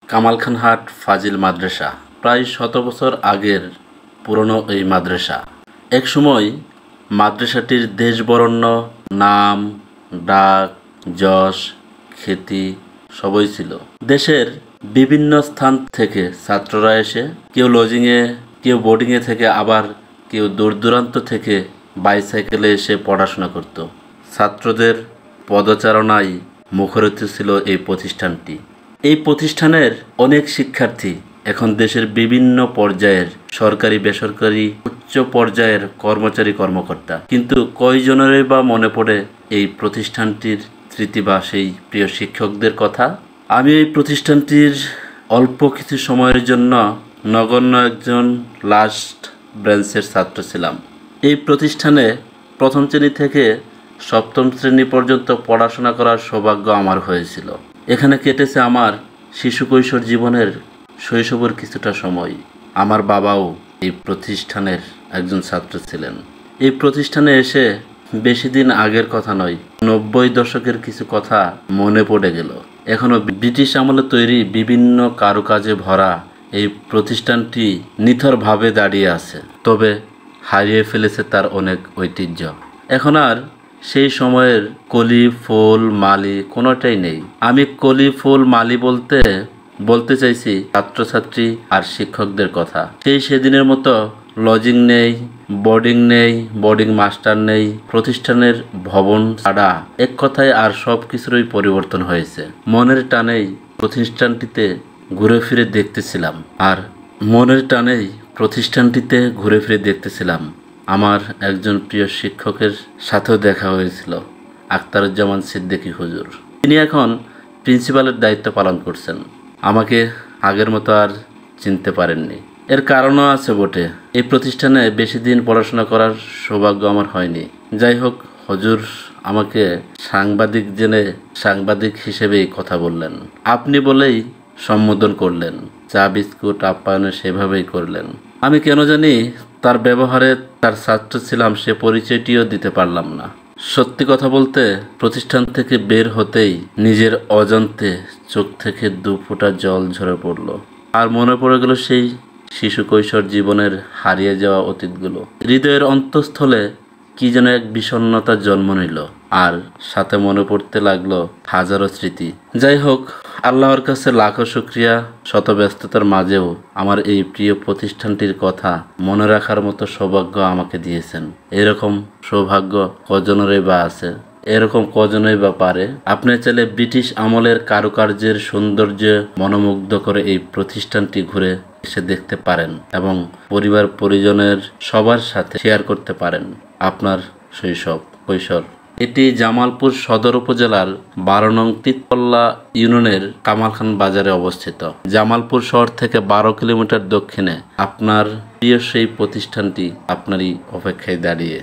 কামালখানহাট ফাজিল মাদ্রাসা প্রায় ১০০ বছর আগের পুরনো এই মাদ্রাসা। একসময় মাদ্রাসাটির দেশবরেণ্য নাম, ডাক, যশ, খ্যাতি সবই ছিল। দেশের বিভিন্ন স্থান থেকে ছাত্ররা এসে কেউ লজিংয়ে, কেউ বোর্ডিংয়ে থেকে, আবার কেউ দূর দূরান্ত থেকে বাইসাইকেলে এসে পড়াশোনা করত। ছাত্রদের পদচারণায় মুখরিত ছিল এই প্রতিষ্ঠানটি। এই প্রতিষ্ঠানের অনেক শিক্ষার্থী এখন দেশের বিভিন্ন পর্যায়ের সরকারি, বেসরকারি, উচ্চ পর্যায়ের কর্মচারী, কর্মকর্তা। কিন্তু কয়জনেরই বা মনে পড়ে এই প্রতিষ্ঠানটির স্মৃতি বা সেই প্রিয় শিক্ষকদের কথা? আমি এই প্রতিষ্ঠানটির অল্প কিছু সময়ের জন্য নগণ্য একজন লাস্ট ব্রাঞ্চের ছাত্র ছিলাম। এই প্রতিষ্ঠানে প্রথম শ্রেণী থেকে সপ্তম শ্রেণী পর্যন্ত পড়াশোনা করার সৌভাগ্য আমার হয়েছিল। এখানে কেটেছে আমার শিশু কৈশোর জীবনের শৈশবের কিছুটা সময়। আমার বাবাও এই প্রতিষ্ঠানের একজন ছাত্র ছিলেন। এই প্রতিষ্ঠানে এসে বেশি দিন আগের কথা নয়, ৯০ দশকের কিছু কথা মনে পড়ে গেল। এখনও ব্রিটিশ আমলে তৈরি বিভিন্ন কারুকাজে ভরা এই প্রতিষ্ঠানটি নিথরভাবে দাঁড়িয়ে আছে, তবে হারিয়ে ফেলেছে তার অনেক ঐতিহ্য। এখন আর সেই সময়ের কলি, ফুল, মালি কোনোটাই নেই। আমি কলি, ফুল, মালি বলতে চাইছি ছাত্রছাত্রী আর শিক্ষকদের কথা। সেদিনের মতো লজিং নেই, বোর্ডিং মাস্টার নেই, প্রতিষ্ঠানের ভবন ছাড়া এক কথায় আর সব কিছুরই পরিবর্তন হয়েছে। মনের টানেই প্রতিষ্ঠানটিতে ঘুরে ফিরে দেখতেছিলাম। আমার একজন প্রিয় শিক্ষকের সাথেও দেখা হয়েছিল, আখতারুজ্জামান সিদ্দিকী হুজুর। তিনি এখন প্রিন্সিপালের দায়িত্ব পালন করছেন। আমাকে আগের মতো আর চিনতে পারেননি। এর কারণও আছে বটে, এই প্রতিষ্ঠানে বেশি দিন পড়াশোনা করার সৌভাগ্য আমার হয়নি। যাই হোক, হুজুর আমাকে সাংবাদিক হিসেবেই কথা বললেন। আপনি বলেই সম্বোধন করলেন, চা বিস্কুট আপ্যায়নে সেভাবেই করলেন। আমি কেন জানি তার ব্যবহারে তার ছাত্র ছিলাম সে পরিচয়টিও দিতে পারলাম না। সত্যি কথা বলতে, প্রতিষ্ঠান থেকে বের হতেই নিজের অজান্তে চোখ থেকে ২ ফোঁটা জল ঝরে পড়ল। আর মনে পড়ে গেল সেই শিশু কৈশোর জীবনের হারিয়ে যাওয়া অতীতগুলো। হৃদয়ের অন্তঃস্থলে কি যেন এক বিষণ্ণতার জন্ম নিল, আর সাথে মনে পড়তে লাগলো হাজারো স্মৃতি। যাই হোক, আল্লাহর কাছে লাখো শুকরিয়া, শত ব্যস্ততার মাঝেও আমার এই প্রিয় প্রতিষ্ঠানটির কথা মনে রাখার মতো সৌভাগ্য আমাকে দিয়েছেন। এরকম সৌভাগ্য কজনেরই বা আছে, এরকম কজনই বা পারে। আপনি চাইলে ব্রিটিশ আমলের কারুকার্যের সৌন্দর্য মনোমুগ্ধ করে এই প্রতিষ্ঠানটি ঘুরে এসে দেখতে পারেন এবং পরিবার পরিজনের সবার সাথে শেয়ার করতে পারেন আপনার শৈশব কৈশোর। এটি জামালপুর সদর উপজেলার ১২ নং তিতপল্লা ইউনিয়নের কামালখান বাজারে অবস্থিত। জামালপুর শহর থেকে ১২ কিলোমিটার দক্ষিণে আপনার প্রিয় সেই প্রতিষ্ঠানটি আপনারই অপেক্ষায় দাঁড়িয়ে।